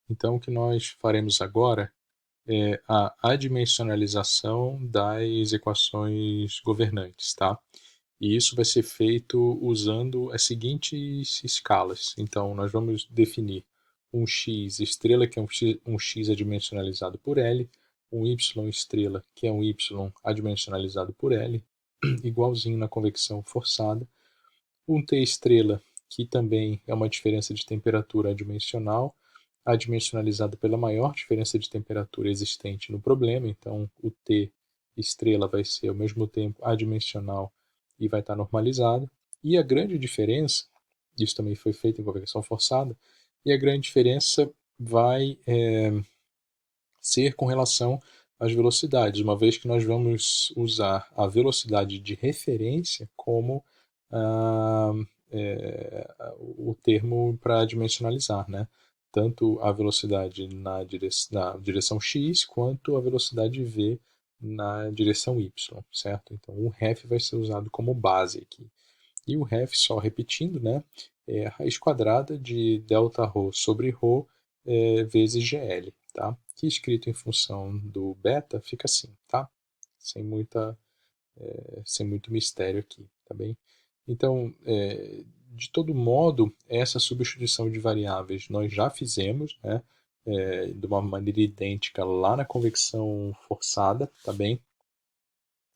Então, o que nós faremos agora é a adimensionalização das equações governantes, tá? E isso vai ser feito usando as seguintes escalas. Então, nós vamos definir um x estrela, que é um x adimensionalizado por L, um y estrela, que é um y adimensionalizado por L, igualzinho na convecção forçada, um T estrela, que também é uma diferença de temperatura adimensional, adimensionalizada pela maior diferença de temperatura existente no problema. Então, o T estrela vai ser ao mesmo tempo adimensional e vai estar normalizado. E a grande diferença, isso também foi feito em convecção forçada, e a grande diferença vai ser com relação às velocidades, uma vez que nós vamos usar a velocidade de referência como ah, o termo para dimensionalizar, né? Tanto a velocidade na direção x quanto a velocidade v na direção y, certo? Então o ref vai ser usado como base aqui. E o ref, só repetindo, né, é a raiz quadrada de Δρ sobre ρ vezes GL, tá? Que escrito em função do beta fica assim, tá? Sem, sem muito mistério aqui, tá bem? Então, de todo modo, essa substituição de variáveis nós já fizemos, né? De uma maneira idêntica lá na convecção forçada, tá bem?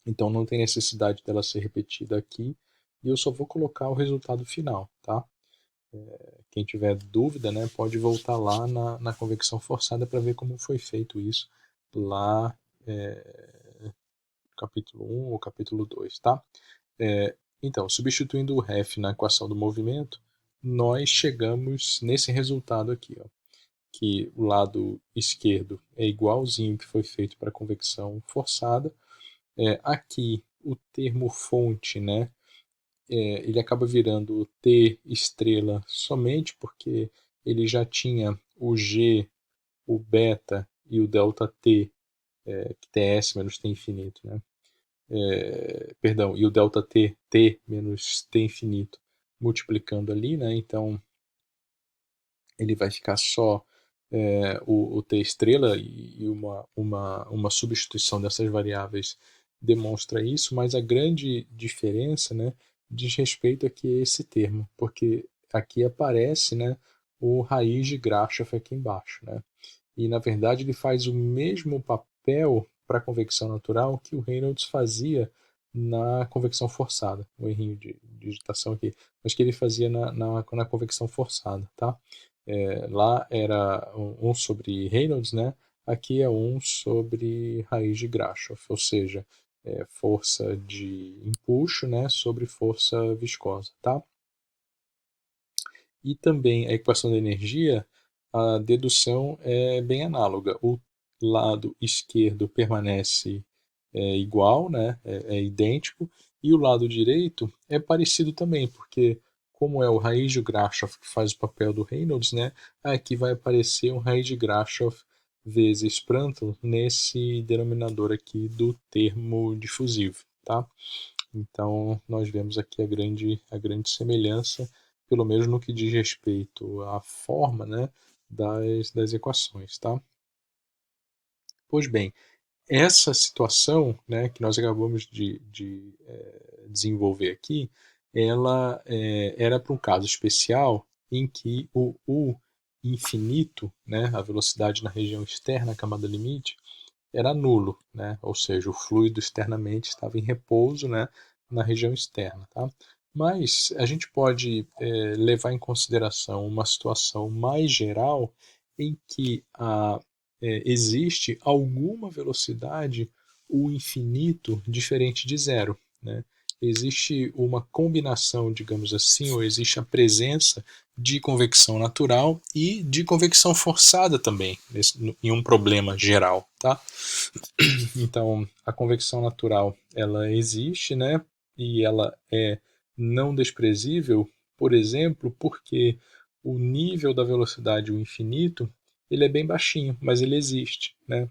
Então não tem necessidade dela ser repetida aqui, e eu só vou colocar o resultado final, tá? Quem tiver dúvida, né, pode voltar lá na convecção forçada para ver como foi feito isso lá no capítulo 1 ou capítulo 2, tá? Então, substituindo o ref na equação do movimento, nós chegamos nesse resultado aqui, ó, que o lado esquerdo é igualzinho que foi feito para a convecção forçada. Aqui, o termo fonte, né, ele acaba virando T estrela somente porque ele já tinha o G, o beta e o delta T, que TS menos T infinito, né? Perdão, e o delta T, T menos T infinito, multiplicando ali, né? Então ele vai ficar só o T estrela, e uma substituição dessas variáveis demonstra isso, mas a grande diferença, né, diz respeito aqui a esse termo, porque aqui aparece, né, o raiz de Grashof aqui embaixo, né? E na verdade ele faz o mesmo papel para a convecção natural que o Reynolds fazia na convecção forçada, um errinho de digitação aqui, mas que ele fazia na convecção forçada, tá? Lá era 1 sobre Reynolds, né? Aqui é 1 sobre raiz de Grashof, ou seja, força de empuxo, né, sobre força viscosa, tá? E também a equação da energia, a dedução é bem análoga. O lado esquerdo permanece igual, né, é idêntico, e o lado direito é parecido também, porque como é o raiz de Grashof que faz o papel do Reynolds, né, aqui vai aparecer um raiz de Grashof vezes Prandtl nesse denominador aqui do termo difusivo, tá? Então, nós vemos aqui a grande semelhança, pelo menos no que diz respeito à forma, né, das equações, tá? Pois bem, essa situação, né, que nós acabamos de desenvolver aqui, ela era para um caso especial em que o U infinito, né, a velocidade na região externa, a camada limite, era nulo, né? Ou seja, o fluido externamente estava em repouso, né, na região externa. Tá? Mas a gente pode levar em consideração uma situação mais geral em que existe alguma velocidade, o infinito, diferente de zero. Né? Existe uma combinação, digamos assim, ou existe a presença de convecção natural e de convecção forçada também, em um problema geral. Tá? Então, a convecção natural, ela existe, né? E ela é não desprezível, por exemplo, porque o nível da velocidade, o infinito, ele é bem baixinho, mas ele existe, né?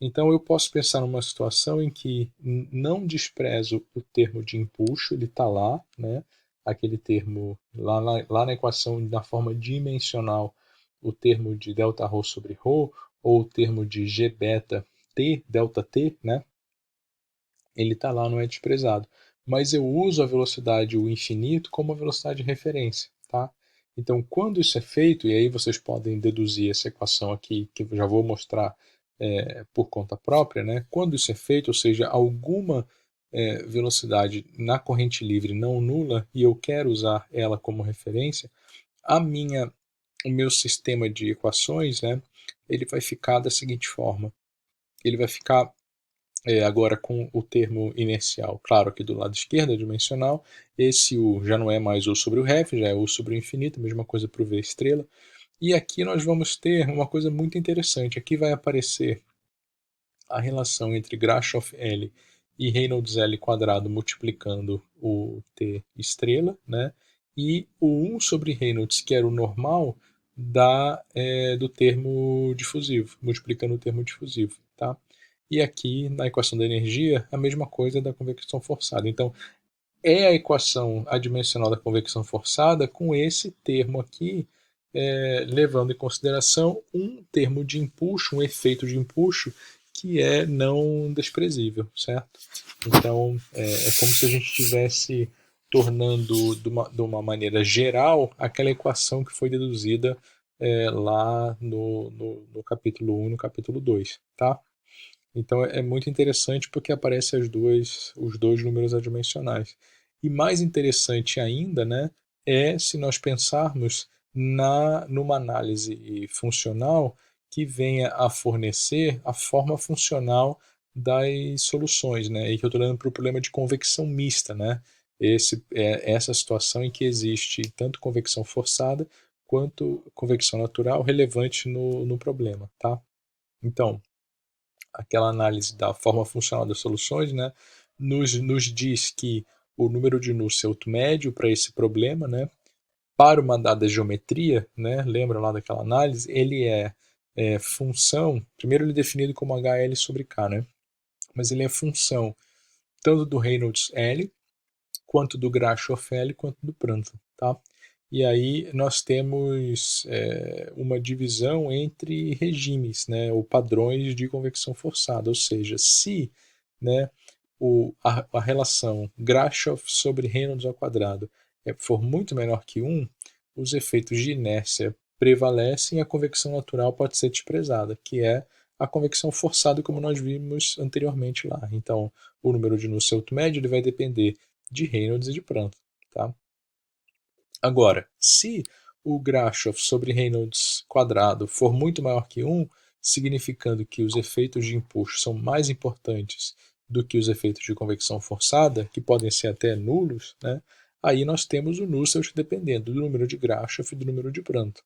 Então eu posso pensar numa situação em que não desprezo o termo de empuxo, ele está lá, né? Aquele termo lá na equação, na forma dimensional, o termo de Δρ sobre ρ, ou o termo de G beta T, ΔT, né? Ele está lá, não é desprezado. Mas eu uso a velocidade o infinito como a velocidade de referência, tá? Então, quando isso é feito, e aí vocês podem deduzir essa equação aqui, que eu já vou mostrar por conta própria, né? Quando isso é feito, ou seja, alguma velocidade na corrente livre não nula, e eu quero usar ela como referência, o meu sistema de equações, né, ele vai ficar da seguinte forma. Ele vai ficar agora com o termo inercial, claro, aqui do lado esquerdo, dimensional. Esse U já não é mais U sobre o ref, já é U sobre o infinito, mesma coisa para o V estrela. E aqui nós vamos ter uma coisa muito interessante. Aqui vai aparecer a relação entre Grashof L e Reynolds L quadrado multiplicando o T estrela, né? E o 1 sobre Reynolds, que era o normal, do termo difusivo, multiplicando o termo difusivo, tá? E aqui, na equação da energia, a mesma coisa da convecção forçada. Então, é a equação adimensional da convecção forçada com esse termo aqui, levando em consideração um termo de empuxo, um efeito de empuxo, que é não desprezível, certo? Então, é como se a gente estivesse tornando de uma maneira geral aquela equação que foi deduzida lá no capítulo 1 e no capítulo 2, tá? Então é muito interessante porque aparecem os dois números adimensionais. E mais interessante ainda, né, é se nós pensarmos numa análise funcional que venha a fornecer a forma funcional das soluções, né? E que eu estou olhando para o problema de convecção mista, né? Essa situação em que existe tanto convecção forçada quanto convecção natural relevante no problema, tá? Então, aquela análise da forma funcional das soluções, né, nos diz que o número de Nusselt médio para esse problema, né, para uma dada geometria, né, lembra lá daquela análise, ele é função, primeiro ele é definido como HL sobre K, né, mas ele é função tanto do Reynolds L, quanto do Grashof L, quanto do Prandtl, tá? E aí nós temos uma divisão entre regimes, né, ou padrões de convecção forçada, ou seja, se, né, a relação Grashof sobre Reynolds ao quadrado for muito menor que 1, os efeitos de inércia prevalecem e a convecção natural pode ser desprezada, que é a convecção forçada como nós vimos anteriormente lá. Então, o número de Nusselt médio ele vai depender de Reynolds e de Prandtl, tá? Agora, se o Grashof sobre Reynolds quadrado for muito maior que 1, significando que os efeitos de empuxo são mais importantes do que os efeitos de convecção forçada, que podem ser até nulos, né? Aí nós temos o Nusselt dependendo do número de Grashof e do número de Prandtl.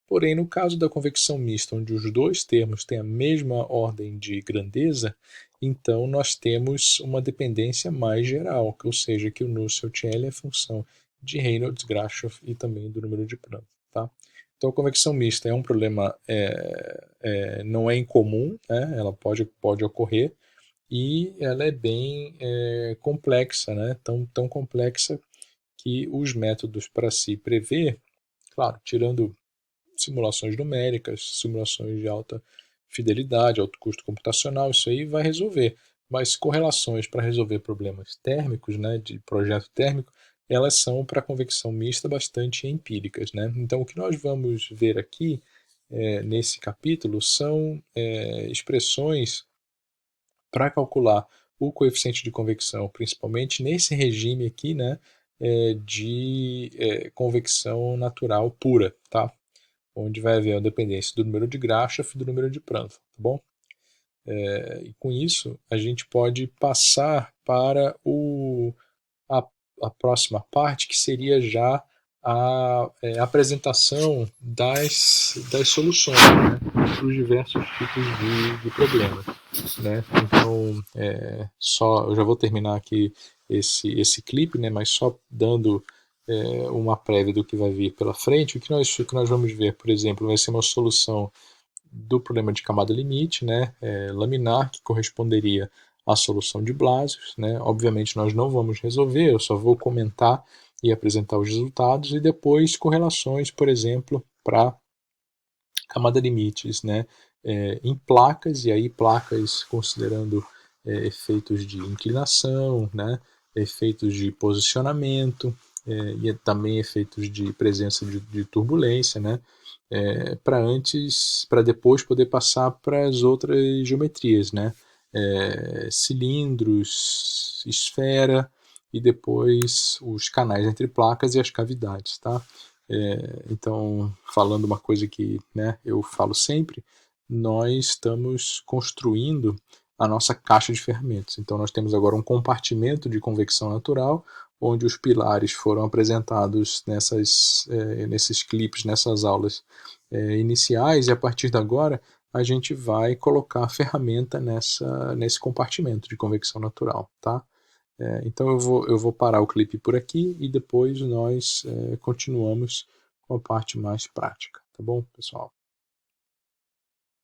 Porém, no caso da convecção mista, onde os dois termos têm a mesma ordem de grandeza, então nós temos uma dependência mais geral, ou seja, que o Nusselt L é função de Reynolds, Grashof e também do número de Prandtl, tá? Então a convecção mista é um problema, não é incomum, né? Ela pode ocorrer e ela é bem complexa, né? Tão complexa que os métodos para se prever, claro, tirando simulações numéricas, simulações de alta fidelidade, alto custo computacional, isso aí vai resolver. Mas correlações para resolver problemas térmicos, né, de projeto térmico, elas são para convecção mista bastante empíricas, né? Então o que nós vamos ver aqui nesse capítulo são expressões para calcular o coeficiente de convecção, principalmente nesse regime aqui, né, de convecção natural pura, tá? Onde vai haver a dependência do número de Grashof e do número de Prandtl, tá bom? E com isso, a gente pode passar para a, a próxima parte, que seria já a apresentação das soluções, né, para os diversos tipos de problemas, né? Então, eu já vou terminar aqui esse clipe, né, mas só dando uma prévia do que vai vir pela frente. O que nós vamos ver, por exemplo, vai ser uma solução do problema de camada limite, né, laminar, que corresponderia à solução de Blasius, né. Obviamente nós não vamos resolver, eu só vou comentar e apresentar os resultados, e depois correlações, por exemplo, para camada limites, né, em placas, e aí placas considerando efeitos de inclinação, né, efeitos de posicionamento, e também efeitos de presença de turbulência, né, para depois poder passar para as outras geometrias, né, cilindros, esfera e depois os canais entre placas e as cavidades, tá? Então, falando uma coisa que, né, eu falo sempre, nós estamos construindo a nossa caixa de ferramentas. Então, nós temos agora um compartimento de convecção natural, onde os pilares foram apresentados nesses clipes, nessas aulas iniciais, e a partir de agora a gente vai colocar a ferramenta nesse compartimento de convecção natural, tá? Então eu vou parar o clipe por aqui e depois nós continuamos com a parte mais prática, tá bom, pessoal?